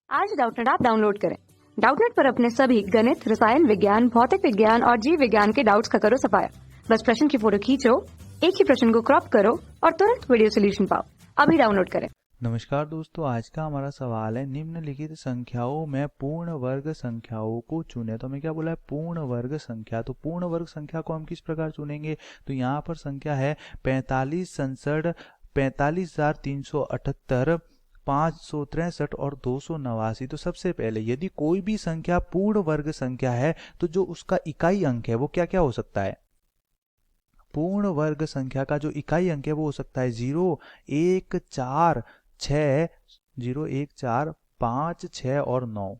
आज Doubtnut app download करें। Doubtnut पर अपने सभी गणित, रसायन विज्ञान, भौतिक विज्ञान और जीव विज्ञान के डाउट्स का करो सफाया। बस प्रश्न की फोटो खींचो, एक ही प्रश्न को क्रॉप करो और तुरंत वीडियो सोल्यूशन पाओ। अभी डाउनलोड करें। नमस्कार दोस्तों, आज का हमारा सवाल है निम्नलिखित संख्याओं में पूर्ण वर्ग संख्याओं को चुने। तो हमें क्या बोला है? पूर्ण वर्ग संख्या। तो पूर्ण वर्ग संख्या को हम किस प्रकार चुनेंगे? तो यहाँ पर संख्या है 45, 67, 45,378, 563 और 289। तो सबसे पहले यदि कोई भी संख्या पूर्ण वर्ग संख्या है तो जो उसका इकाई अंक है वो क्या क्या हो सकता है? पूर्ण वर्ग संख्या का जो इकाई अंक है वो हो सकता है 0, 1, 4, 6, 0, 1, 4, 5, 6 और 9।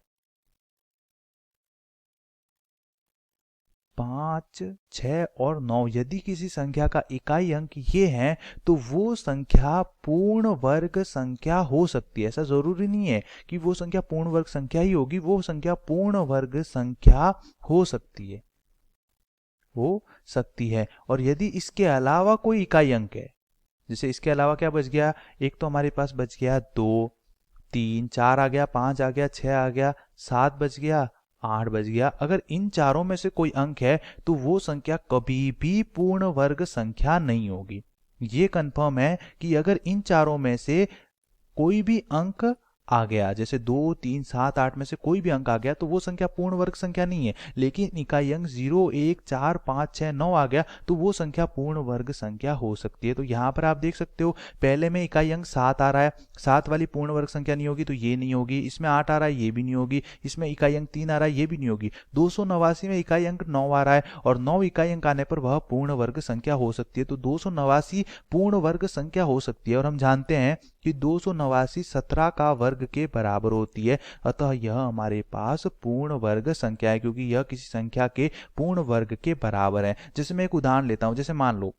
5, 6 और 9 यदि किसी संख्या का इकाई अंक ये है तो वो संख्या पूर्ण वर्ग संख्या हो सकती है। ऐसा जरूरी नहीं है कि वो संख्या पूर्ण वर्ग संख्या ही होगी, वो संख्या पूर्ण वर्ग संख्या हो सकती है। और यदि इसके अलावा कोई इकाई अंक है, जैसे इसके अलावा क्या बच गया? एक तो हमारे पास बच गया 2, 3, 4 आ गया, 5 आ गया, 6 आ गया, 7 बच गया, 8 बच गया। अगर इन चारों में से कोई अंक है तो वो संख्या कभी भी पूर्ण वर्ग संख्या नहीं होगी। ये कंफर्म है कि अगर इन चारों में से कोई भी अंक आ गया, जैसे 2, 3, 7, 8 में से कोई भी अंक आ गया तो वो संख्या पूर्ण वर्ग संख्या नहीं है। लेकिन इकाई अंक 0, 1, 4, 5, 6, 9 आ गया तो वो संख्या पूर्ण वर्ग संख्या हो सकती है। तो यहाँ पर आप देख सकते हो पहले में इकाई अंक 7 आ रहा है, 7 वाली पूर्ण वर्ग संख्या नहीं होगी तो ये नहीं होगी। इसमें 8 आ रहा है, ये भी नहीं होगी। इसमें इकाई अंक 3 आ रहा है, ये भी नहीं होगी। 289 में इकाई अंक 9 आ रहा है और 9 इकाई अंक आने पर वह पूर्ण वर्ग संख्या हो सकती है। तो 289 पूर्ण वर्ग संख्या हो सकती है और हम जानते हैं कि 289 17 का वर्ग के बराबर होती है। अतः यह हमारे पास पूर्ण वर्ग संख्या है क्योंकि यह किसी संख्या के पूर्ण वर्ग के बराबर है। जैसे मैं एक उदाहरण लेता हूं, जैसे मान लो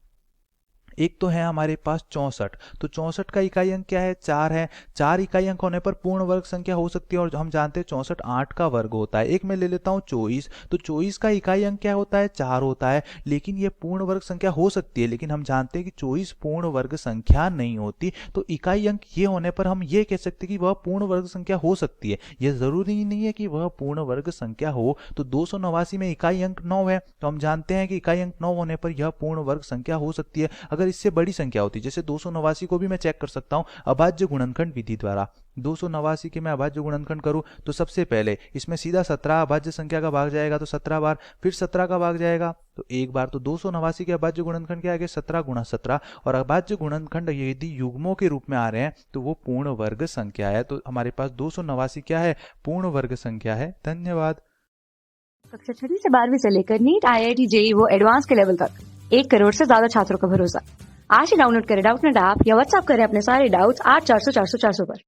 एक तो है हमारे पास 64, तो 64 का इकाई अंक क्या है? 4 है। 4 इकाई अंक होने पर पूर्ण वर्ग संख्या हो सकती है और हम जानते हैं 64 8 का वर्ग होता है। एक मैं ले लेता हूं 24, तो 24 का इकाई अंक क्या होता है? 4 होता है। लेकिन ये पूर्ण वर्ग संख्या हो सकती है, लेकिन हम जानते हैं कि 24 पूर्ण वर्ग संख्या नहीं होती। तो इकाई अंक ये होने पर हम ये कह सकते हैं कि वह पूर्ण वर्ग संख्या हो सकती है। यह जरूरी नहीं है कि वह पूर्ण वर्ग संख्या हो। तो 289 में इकाई अंक 9 है तो हम जानते हैं कि इकाई अंक 9 होने पर यह पूर्ण वर्ग संख्या हो सकती है। अगर इससे बड़ी संख्या होती, जैसे 289 को भी मैं चेक कर सकता हूं अभाज्य गुणनखंड विधि द्वारा। 289 के मैं अभाज्य गुणनखंड करूं तो सबसे पहले इसमें सीधा 17 अभाज्य संख्या का भाग जाएगा तो 17 बार, फिर 17 का भाग जाएगा तो एक बार। तो 289 के अभाज्य गुणनखंड क्या आएगा? 17 गुणा 17। और अभाज्य गुणनखंड यदि युग्मों के रूप में आ रहे हैं तो वो पूर्ण वर्ग संख्या है। तो हमारे पास 289 क्या है? पूर्ण वर्ग संख्या है। धन्यवाद। कक्षा 6 से 12वीं से लेकर नीट, IIT, JEE वो एडवांस के लेवल तक 1 करोड़ से ज्यादा छात्रों का भरोसा। आज ही डाउनलोड करें डाउटनेट ऐप या व्हाट्सएप करें अपने सारे डाउट्स 8400 400 400 पर।